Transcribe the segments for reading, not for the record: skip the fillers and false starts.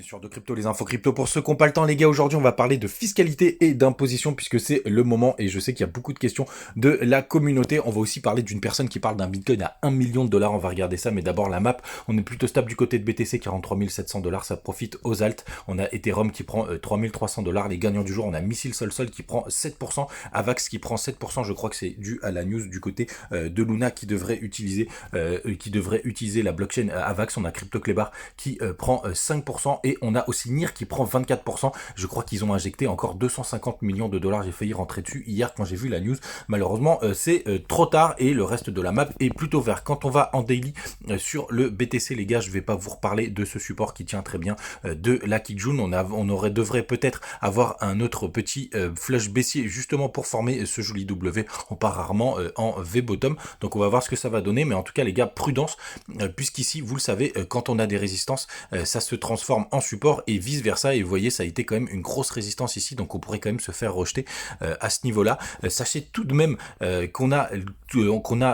Bien sûr, de crypto, les infos crypto. Pour ceux qui n'ont pas le temps, les gars, aujourd'hui, on va parler de fiscalité et d'imposition puisque c'est le moment et je sais qu'il y a beaucoup de questions de la communauté. On va aussi parler d'une personne qui parle d'un bitcoin à 1 million de dollars. On va regarder ça, mais d'abord la map. On est plutôt stable du côté de BTC, 43 700 dollars. Ça profite aux alts. On a Ethereum qui prend 3 300 dollars. Les gagnants du jour, on a Missile Sol qui prend 7%. Avax qui prend 7%. Je crois que c'est dû à la news du côté de Luna qui devrait utiliser la blockchain Avax. On a CryptoClebar qui prend 5%. Et on a aussi NIR qui prend 24%. Je crois qu'ils ont injecté encore 250 millions de dollars. J'ai failli rentrer dessus hier quand j'ai vu la news. Malheureusement, c'est trop tard et le reste de la map est plutôt vert. Quand on va en daily sur le BTC, les gars, je vais pas vous reparler de ce support qui tient très bien de la Kijun. Devrait peut-être avoir un autre petit flush baissier justement pour former ce joli W. On part rarement en V-bottom. Donc on va voir ce que ça va donner. Mais en tout cas, les gars, prudence, puisqu'ici, vous le savez, quand on a des résistances, ça se transforme en support et vice versa. Et vous voyez, ça a été quand même une grosse résistance ici, donc on pourrait quand même se faire rejeter à ce niveau-là. Sachez tout de même qu'on a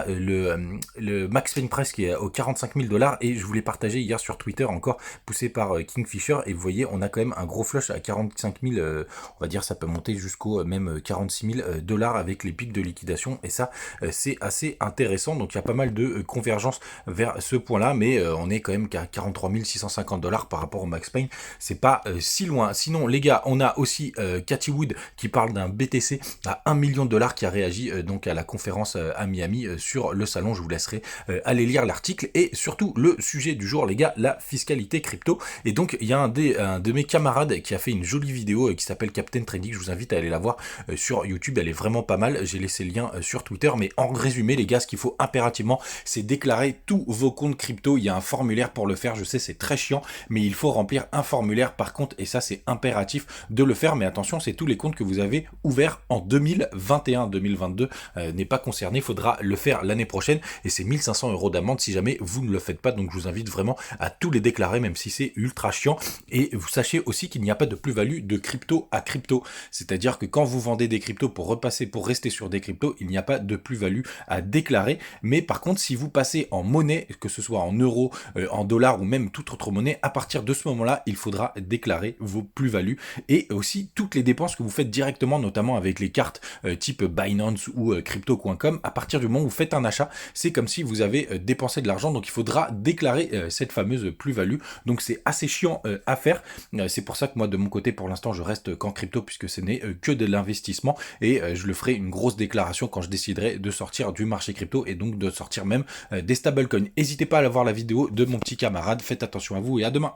le max pain price qui est aux 45 000 dollars et je vous l'ai partagé hier sur Twitter, encore poussé par Kingfisher, et vous voyez, on a quand même un gros flush à 45 000, on va dire ça peut monter jusqu'au même 46 000 dollars avec les pics de liquidation, et ça c'est assez intéressant. Donc il y a pas mal de convergence vers ce point-là, mais on est quand même qu'à 43 650 dollars par rapport au max pain, c'est pas si loin. Sinon les gars, on a aussi Cathy Wood qui parle d'un BTC à 1 million de dollars, qui a réagi donc à la conférence à Miami sur le salon. Je vous laisserai aller lire l'article, et surtout le sujet du jour, les gars, la fiscalité crypto. Et donc il y a un de mes camarades qui a fait une jolie vidéo qui s'appelle Captain Trading. Je vous invite à aller la voir sur YouTube, elle est vraiment pas mal. J'ai laissé le lien sur Twitter, mais en résumé les gars, ce qu'il faut impérativement, c'est déclarer tous vos comptes crypto. Il y a un formulaire pour le faire, je sais c'est très chiant, mais il faut remplir un formulaire par contre, et ça c'est impératif de le faire. Mais attention, c'est tous les comptes que vous avez ouverts en 2021. 2022 n'est pas concerné, il faudra le faire l'année prochaine, et c'est 1500 € d'amende si jamais vous ne le faites pas. Donc je vous invite vraiment à tous les déclarer, même si c'est ultra chiant. Et vous sachez aussi qu'il n'y a pas de plus-value de crypto à crypto, c'est-à-dire que quand vous vendez des cryptos pour rester sur des cryptos, il n'y a pas de plus-value à déclarer. Mais par contre, si vous passez en monnaie, que ce soit en euros, en dollars ou même toute autre monnaie, à partir de ce moment-là, il faudra déclarer vos plus-values et aussi toutes les dépenses que vous faites directement, notamment avec les cartes type Binance ou crypto.com. À partir du moment où vous faites un achat, c'est comme si vous avez dépensé de l'argent, donc il faudra déclarer cette fameuse plus-value. Donc c'est assez chiant à faire. C'est pour ça que moi de mon côté, pour l'instant, je reste qu'en crypto puisque ce n'est que de l'investissement, et je le ferai une grosse déclaration quand je déciderai de sortir du marché crypto et donc de sortir même des stablecoins. N'hésitez pas à aller voir la vidéo de mon petit camarade. Faites attention à vous et à demain.